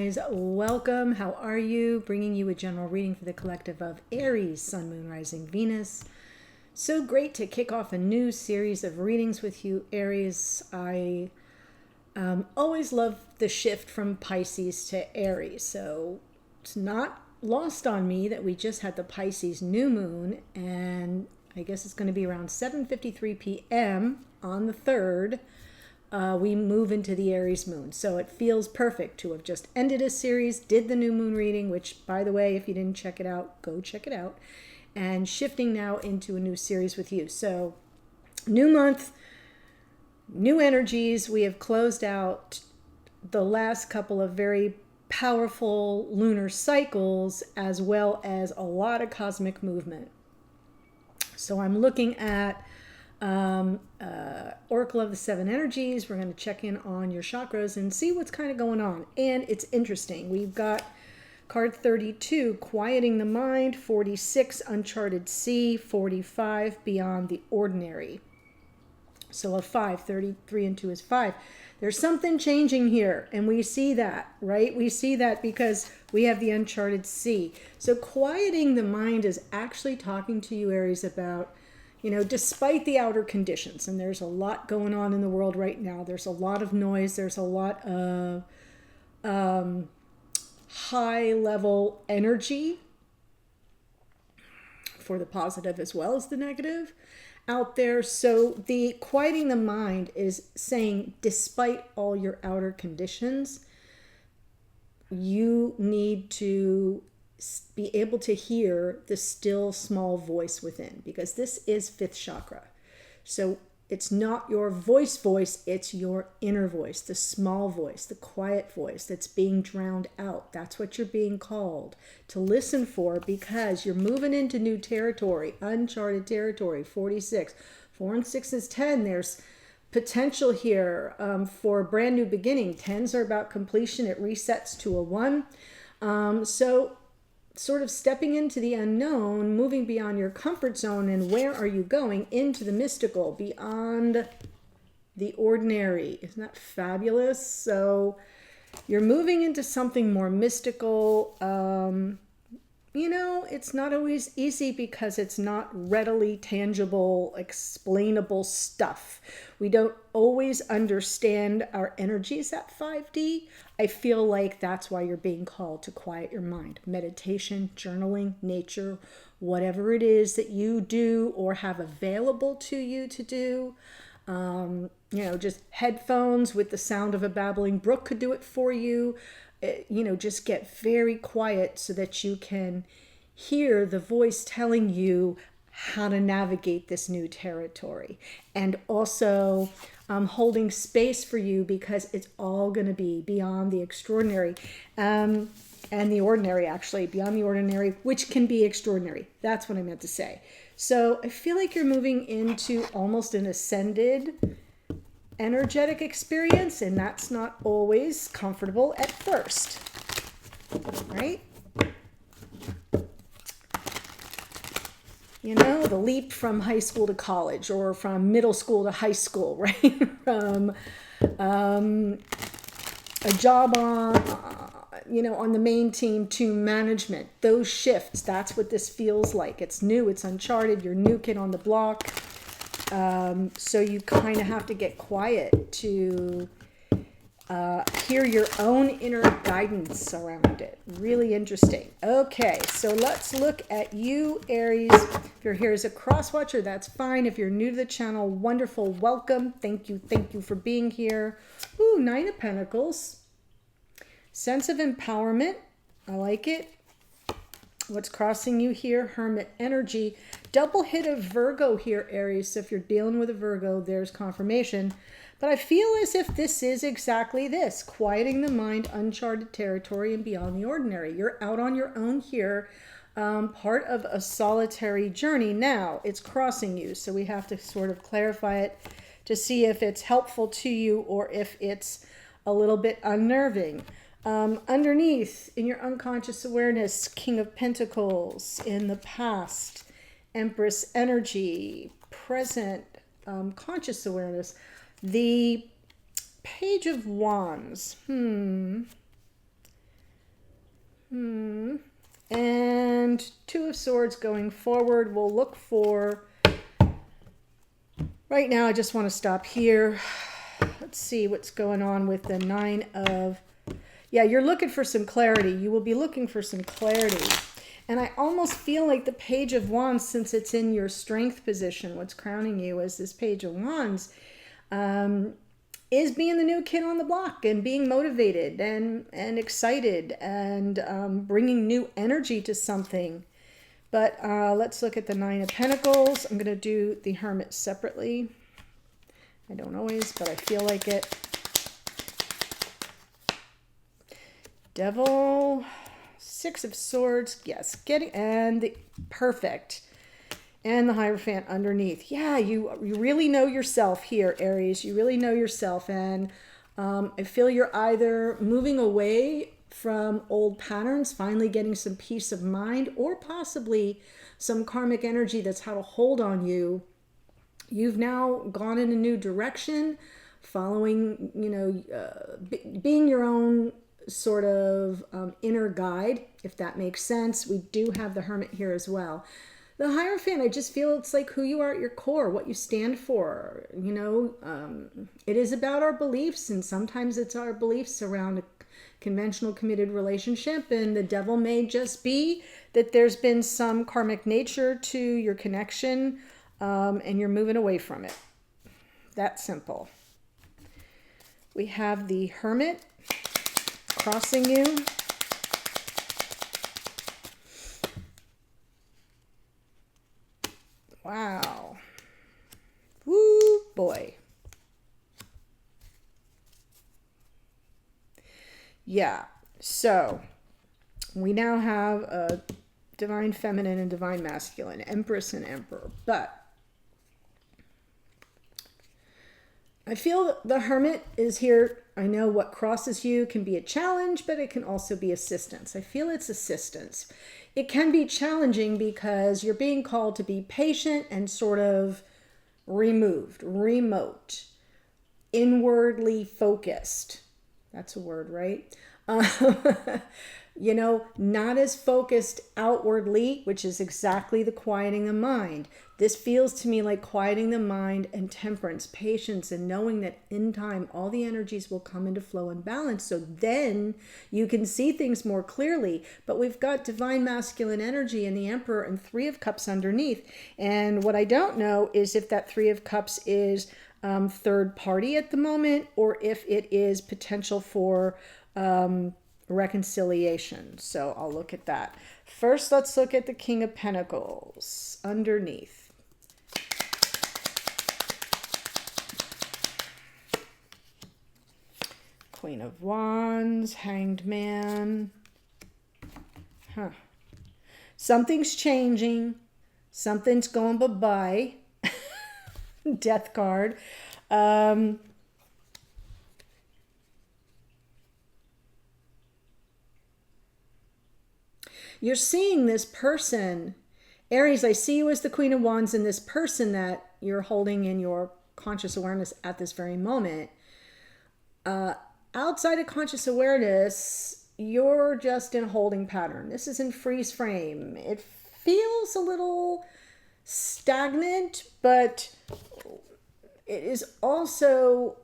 guys. Welcome. How are you? Bringing you a general reading for the collective of Aries, Sun, Moon, Rising, Venus. So great to kick off a new series of readings with you, Aries. I always love the shift from Pisces to Aries. So it's not lost on me that we just had the Pisces new moon, and I guess it's going to be around 7:53 p.m. on the 3rd. We move into the Aries moon. So it feels perfect to have just ended a series, did the new moon reading, which, by the way, if you didn't check it out, go check it out, and shifting now into a new series with you. So new month, new energies. We have closed out the last couple of very powerful lunar cycles, as well as a lot of cosmic movement. So I'm looking at Oracle of the Seven Energies. We're going to check in on your chakras and see what's kind of going on. And it's interesting. We've got card 32, Quieting the Mind, 46, Uncharted Sea, 45, Beyond the Ordinary. So a 5, 33 and 2 is 5. There's something changing here, and we see that, right? We see that because we have the Uncharted Sea. So quieting the mind is actually talking to you, Aries, about, you know, despite the outer conditions, and there's a lot going on in the world right now. There's a lot of noise. There's a lot of high-level energy for the positive as well as the negative out there. So the quieting the mind is saying, despite all your outer conditions, you need to be able to hear the still small voice within, because this is 5th chakra. So it's not your voice, it's your inner voice, the small voice, the quiet voice that's being drowned out. That's what you're being called to listen for, because you're moving into new territory, uncharted territory. 46, 4 and 6 is 10. There's potential here for a brand new beginning. 10s are about completion. It resets to a 1. So sort of stepping into the unknown, moving beyond your comfort zone, and where are you going? Into the mystical, beyond the ordinary. Isn't that fabulous? So you're moving into something more mystical. You know, it's not always easy because it's not readily tangible, explainable stuff. We don't always understand our energies at 5D. I feel like that's why you're being called to quiet your mind. Meditation, journaling, nature, whatever it is that you do or have available to you to do. You know, just headphones with the sound of a babbling brook could do it for you. You know, just get very quiet so that you can hear the voice telling you how to navigate this new territory, and also holding space for you, because it's all going to be beyond the extraordinary and the ordinary, actually beyond the ordinary, which can be extraordinary. That's what I meant to say. So I feel like you're moving into almost an ascended energetic experience, and that's not always comfortable at first, right? You know, the leap from high school to college, or from middle school to high school, right? From a job on, you know, on the main team to management. Those shifts, that's what this feels like. It's new, it's uncharted, you're new kid on the block. So you kind of have to get quiet to hear your own inner guidance around it. Really interesting. Okay, so let's look at you, Aries. If you're here as a cross watcher, that's fine. If you're new to the channel, wonderful. Welcome. Thank you for being here. Ooh, 9 of Pentacles. Sense of empowerment. I like it. What's crossing you here? Hermit energy. Double hit of Virgo here, Aries. So if you're dealing with a Virgo, there's confirmation. But I feel as if this is exactly this. Quieting the mind, uncharted territory, and beyond the ordinary. You're out on your own here. Part of a solitary journey. Now, it's crossing you. So we have to sort of clarify it to see if it's helpful to you or if it's a little bit unnerving. Underneath, in your unconscious awareness, King of Pentacles, in the past, Empress energy, present, conscious awareness, the Page of Wands. And Two of Swords going forward. We'll look for, right now I just want to stop here. Let's see what's going on with the Nine of, yeah, you're looking for some clarity. You will be looking for some clarity. And I almost feel like the Page of Wands, since it's in your strength position, what's crowning you as this Page of Wands, is being the new kid on the block and being motivated and excited and bringing new energy to something. But let's look at the Nine of Pentacles. I'm going to do the Hermit separately. I don't always, but I feel like it. Devil, Six of Swords, yes, and the perfect. And the Hierophant underneath. Yeah, you really know yourself here, Aries. You really know yourself. And I feel you're either moving away from old patterns, finally getting some peace of mind, or possibly some karmic energy that's had a hold on you. You've now gone in a new direction, following, being your own sort of inner guide, if that makes sense. We do have the Hermit here as well. The Hierophant, I just feel it's like who you are at your core, what you stand for. It is about our beliefs, and sometimes it's our beliefs around a conventional committed relationship, and the Devil may just be that there's been some karmic nature to your connection, and you're moving away from it. That simple. We have the Hermit crossing you. Wow. Woo, boy. Yeah. So we now have a Divine Feminine and Divine Masculine, Empress and Emperor. But I feel the Hermit is here. I know what crosses you can be a challenge, but it can also be assistance. I feel it's assistance. It can be challenging because you're being called to be patient and sort of removed, remote, inwardly focused. That's a word, right? Not as focused outwardly, which is exactly the quieting the mind. This feels to me like quieting the mind and temperance, patience, and knowing that in time all the energies will come into flow and balance. So then you can see things more clearly. But we've got Divine Masculine energy in the Emperor and Three of Cups underneath. And what I don't know is if that Three of Cups is third party at the moment, or if it is potential for reconciliation. So I'll look at that. First, let's look at the King of Pentacles underneath. Queen of Wands, Hanged Man. Something's changing. Something's going bye-bye. Death card. You're seeing this person, Aries, I see you as the Queen of Wands, and this person that you're holding in your conscious awareness at this very moment. Outside of conscious awareness, you're just in a holding pattern. This is in freeze frame. It feels a little stagnant, but it is also...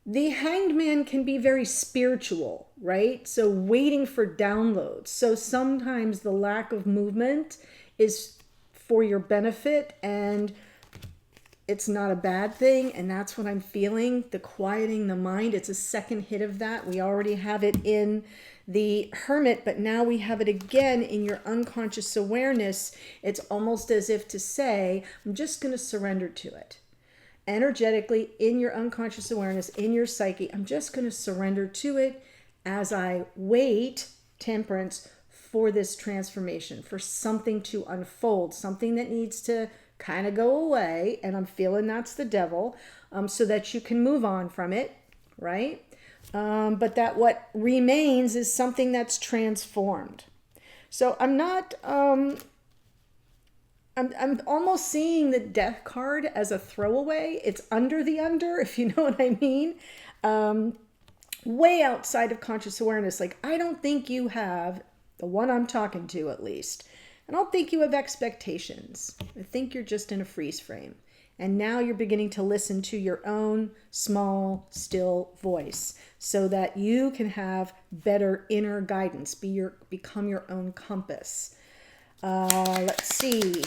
the Hanged Man can be very spiritual, right? So waiting for downloads. So sometimes the lack of movement is for your benefit, and it's not a bad thing. And that's what I'm feeling, the quieting the mind. It's a second hit of that. We already have it in the Hermit, but now we have it again in your unconscious awareness. It's almost as if to say, I'm just going to surrender to it. Energetically, in your unconscious awareness, in your psyche, I'm just going to surrender to it as I wait, temperance, for this transformation, for something to unfold, something that needs to kind of go away, and I'm feeling that's the Devil, so that you can move on from it, right? But that what remains is something that's transformed. So I'm not... I'm almost seeing the Death card as a throwaway. It's under the under, if you know what I mean. way outside of conscious awareness. Like, I don't think you have, the one I'm talking to at least, I don't think you have expectations. I think you're just in a freeze frame. And now you're beginning to listen to your own small, still voice so that you can have better inner guidance, become your own compass. Let's see.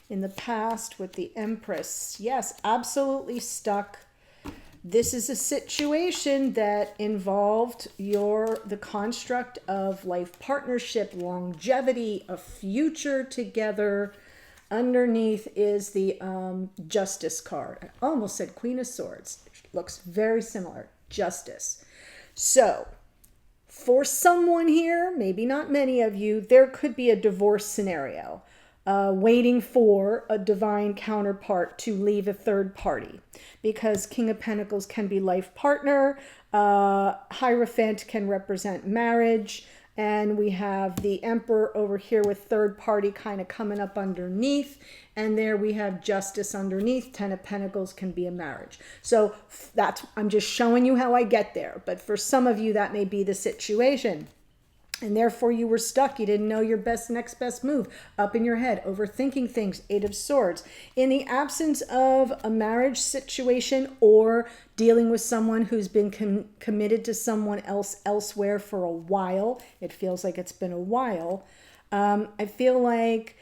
In the past with the Empress, yes, absolutely stuck. This is a situation that involved the construct of life partnership, longevity, a future together. Underneath is the Justice card. I almost said Queen of Swords. It looks very similar. Justice. So, for someone here, maybe not many of you, there could be a divorce scenario. Waiting for a divine counterpart to leave a third party. Because King of Pentacles can be life partner. Hierophant can represent marriage. And we have the Emperor over here with third party kind of coming up underneath. And there we have Justice underneath. 10 of Pentacles can be a marriage. So I'm just showing you how I get there. But for some of you, that may be the situation. And therefore you were stuck. You didn't know your next best move. Up in your head, overthinking things. 8 of Swords. In the absence of a marriage situation or dealing with someone who's been committed to someone else elsewhere for a while. It feels like it's been a while. I feel like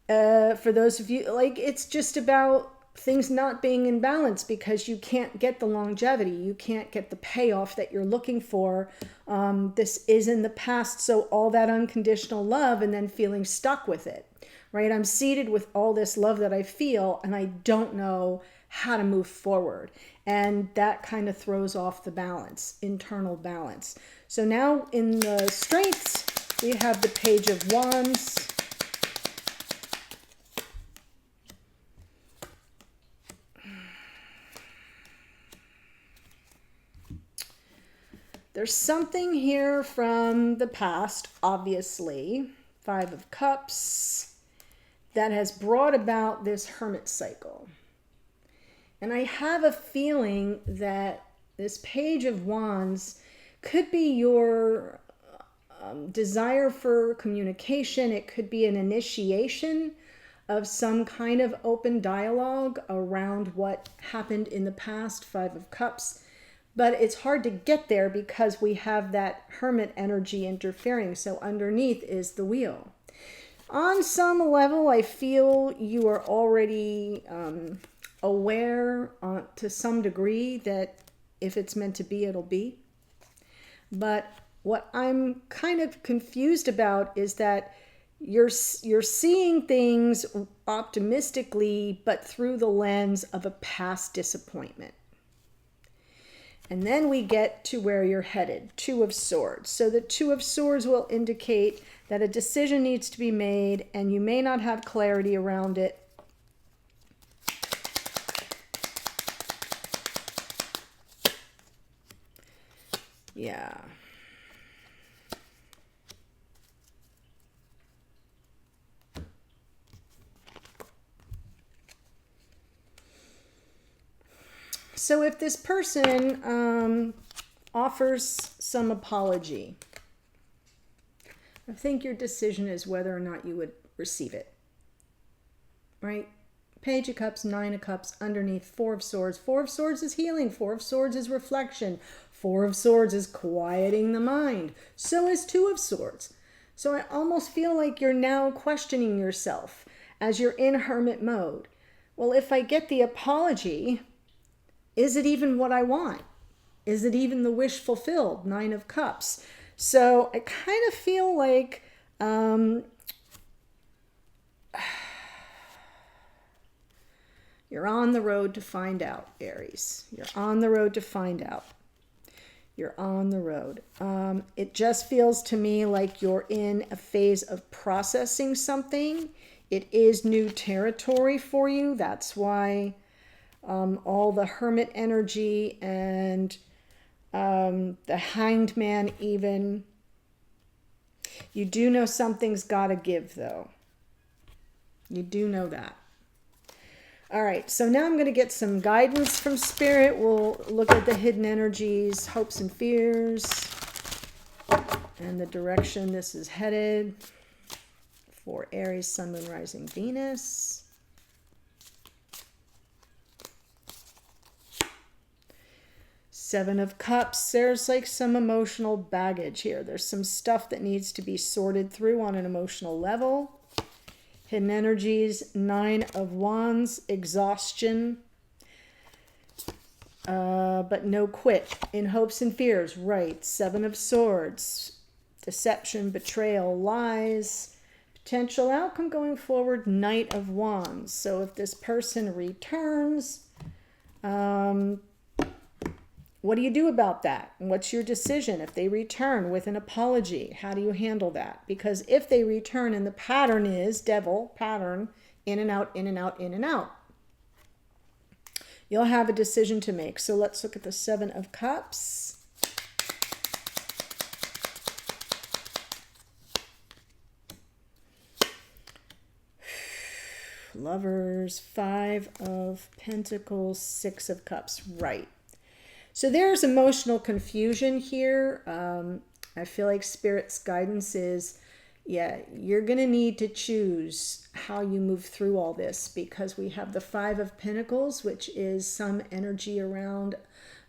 for those of you, like, it's just about things not being in balance because you can't get the longevity. You can't get the payoff that you're looking for. This is in the past, so all that unconditional love and then feeling stuck with it, right? I'm seated with all this love that I feel and I don't know how to move forward. And that kind of throws off the balance, internal balance. So now in the strengths, we have the Page of Wands. There's something here from the past, obviously, 5 of Cups, that has brought about this hermit cycle. And I have a feeling that this Page of Wands could be your desire for communication. It could be an initiation of some kind of open dialogue around what happened in the past, 5 of Cups. But it's hard to get there because we have that hermit energy interfering. So underneath is the Wheel. On some level, I feel you are already aware to some degree that if it's meant to be, it'll be. But what I'm kind of confused about is that you're seeing things optimistically, but through the lens of a past disappointment. And then we get to where you're headed, 2 of Swords. So the 2 of Swords will indicate that a decision needs to be made and you may not have clarity around it. Yeah. So if this person offers some apology, I think your decision is whether or not you would receive it, right? Page of Cups, 9 of Cups, underneath 4 of Swords. 4 of Swords is healing. 4 of Swords is reflection. 4 of Swords is quieting the mind. So is 2 of Swords. So I almost feel like you're now questioning yourself as you're in hermit mode. Well, if I get the apology, is it even what I want? Is it even the wish fulfilled? 9 of Cups. So I kind of feel like you're on the road to find out, Aries. You're on the road to find out. You're on the road. It just feels to me like you're in a phase of processing something. It is new territory for you. That's why all the hermit energy and the Hanged Man even. You do know something's got to give, though. You do know that. All right, so now I'm going to get some guidance from Spirit. We'll look at the hidden energies, hopes and fears, and the direction this is headed for Aries, Sun, Moon, Rising, Venus. Seven of Cups. There's like some emotional baggage here. There's some stuff that needs to be sorted through on an emotional level. Hidden energies, Nine of Wands, exhaustion, but no quit. In hopes and fears, right. Seven of Swords, deception, betrayal, lies, potential outcome going forward, Knight of Wands. So if this person returns, what do you do about that? What's your decision? If they return with an apology, how do you handle that? Because if they return and the pattern is, devil, pattern, in and out, in and out, in and out, you'll have a decision to make. So let's look at the Seven of Cups. Lovers, Five of Pentacles, Six of Cups, right. So there's emotional confusion here. I feel like Spirit's guidance is, yeah, you're going to need to choose how you move through all this, because we have the Five of Pentacles, which is some energy around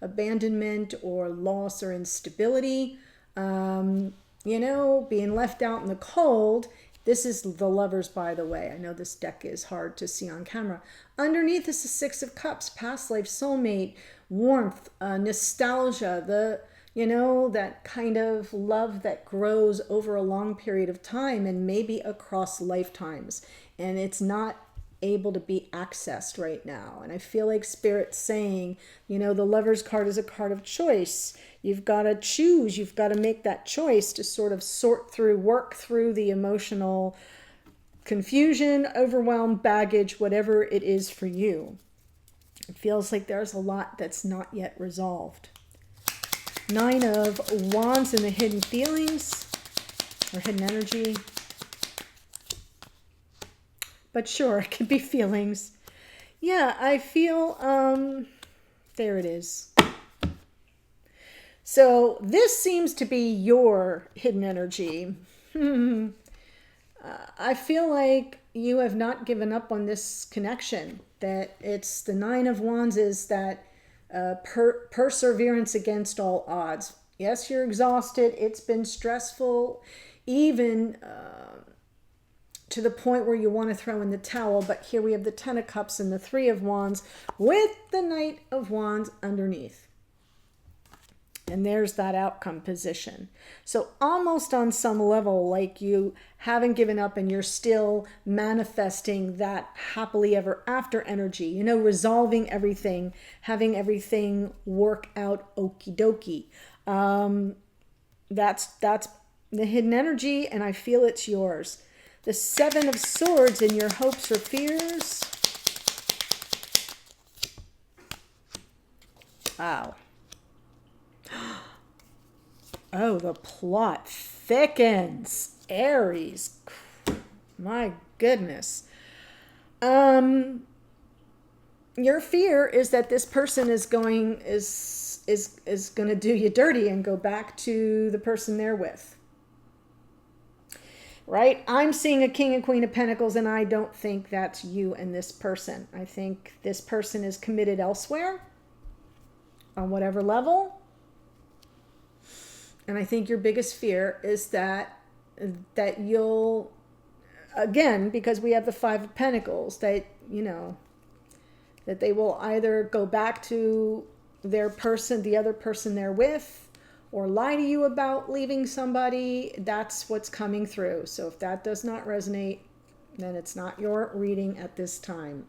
abandonment or loss or instability. You know, being left out in the cold. This is the Lovers, by the way. I know this deck is hard to see on camera. Underneath is the Six of Cups, past life, soulmate, warmth, nostalgia, you know, that kind of love that grows over a long period of time and maybe across lifetimes. And it's not able to be accessed right now. And I feel like Spirit's saying, you know, the Lover's card is a card of choice. You've got to choose. You've got to make that choice to sort of sort through, work through the emotional confusion, overwhelm, baggage, whatever it is for you. It feels like there's a lot that's not yet resolved. Nine of Wands and the hidden feelings or hidden energy. But sure, it could be feelings. Yeah, I feel, there it is. So this seems to be your hidden energy. I feel like you have not given up on this connection. That it's the Nine of Wands is that perseverance against all odds. Yes, you're exhausted. It's been stressful, even to the point where you want to throw in the towel. But here we have the Ten of Cups and the Three of Wands with the Knight of Wands underneath. And there's that outcome position. So almost on some level, like you haven't given up and you're still manifesting that happily ever after energy, you know, resolving everything, having everything work out okie dokie. That's the hidden energy, and I feel it's yours. The Seven of Swords in your hopes or fears. Wow. Oh, the plot thickens. Aries. My goodness. Your fear is that this person is going to do you dirty and go back to the person they're with. Right? I'm seeing a King and Queen of Pentacles, and I don't think that's you and this person. I think this person is committed elsewhere on whatever level. And I think your biggest fear is that you'll, again, because we have the Five of Pentacles, that, you know, that they will either go back to their person, the other person they're with, or lie to you about leaving somebody. That's what's coming through. So if that does not resonate, then it's not your reading at this time.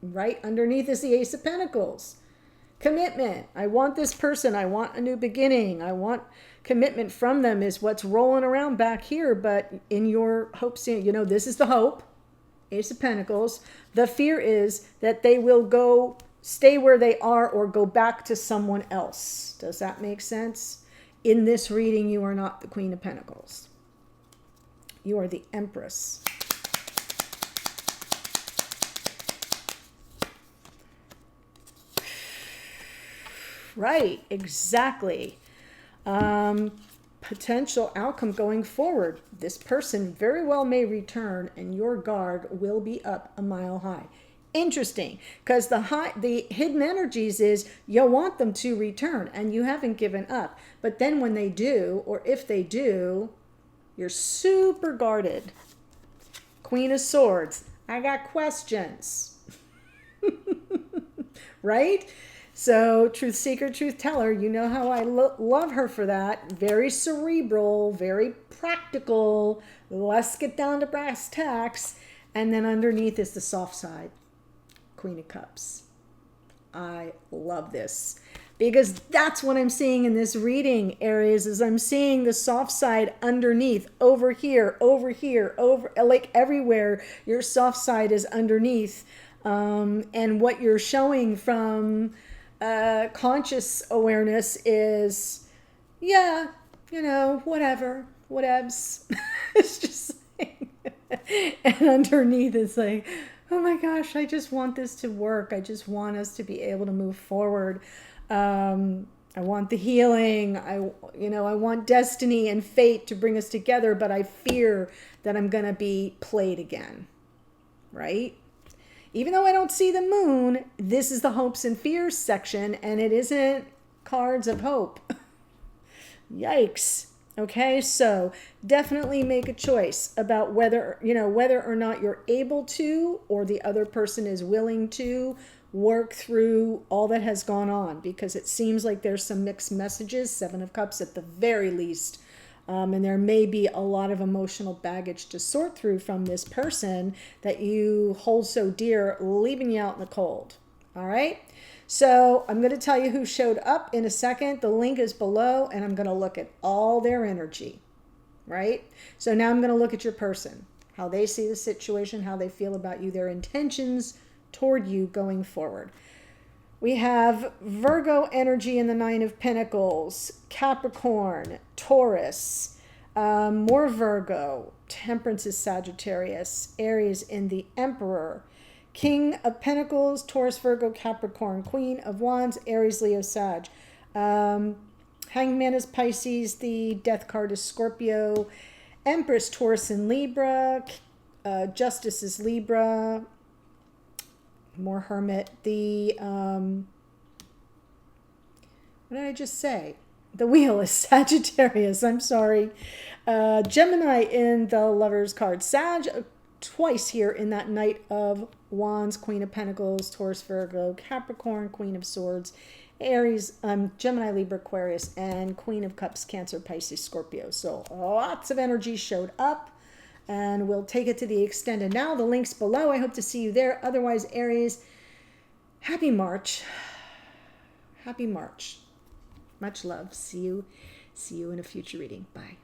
Right underneath is the Ace of Pentacles. Commitment. I want this person. I want a new beginning. I want commitment from them is what's rolling around back here. But in your hopes, you know, this is the hope. Ace of Pentacles. The fear is that they will go stay where they are or go back to someone else. Does that make sense? In this reading, you are not the Queen of Pentacles. You are the Empress. Right, exactly. Potential outcome going forward. This person very well may return and your guard will be up a mile high. Interesting, because the hidden energies is you want them to return and you haven't given up. But then when they do, or if they do, you're super guarded. Queen of Swords. I got questions. Right? So, truth seeker, truth teller, you know how I love her for that. Very cerebral, very practical. Let's get down to brass tacks. And then underneath is the soft side, Queen of Cups. I love this because that's what I'm seeing in this reading, Aries, is I'm seeing the soft side underneath, over here, over, like everywhere. Your soft side is underneath. And what you're showing from conscious awareness is, yeah, you know, whatever, whatevs. It's just like, and underneath it's like, oh my gosh, I just want this to work. I just want us to be able to move forward. I want the healing. I want destiny and fate to bring us together, but I fear that I'm going to be played again. Right? Even though I don't see the moon, this is the hopes and fears section, and it isn't cards of hope. Yikes. Okay, so definitely make a choice about whether or not you're able to, or the other person is willing to work through all that has gone on, because it seems like there's some mixed messages, 7 of Cups at the very least. And there may be a lot of emotional baggage to sort through from this person that you hold so dear, leaving you out in the cold. All right. So I'm going to tell you who showed up in a second. The link is below, and I'm going to look at all their energy. Right. So now I'm going to look at your person, how they see the situation, how they feel about you, their intentions toward you going forward. We have Virgo energy in the 9 of Pentacles, Capricorn, Taurus, more Virgo, Temperance is Sagittarius, Aries in the Emperor, King of Pentacles, Taurus, Virgo, Capricorn, Queen of Wands, Aries, Leo, Sag. Hangman is Pisces, the Death card is Scorpio, Empress, Taurus and Libra, Justice is Libra, more Hermit. The what did I just say? The Wheel is Sagittarius. I'm sorry. Gemini in the Lovers card. Sag twice here in that Knight of Wands, Queen of Pentacles, Taurus, Virgo, Capricorn, Queen of Swords, Aries, Gemini, Libra, Aquarius, and Queen of Cups, Cancer, Pisces, Scorpio. So lots of energy showed up. And we'll take it to the extended now. The link's below. I hope to see you there. Otherwise, Aries, happy March. Happy March. Much love. See you in a future reading. Bye.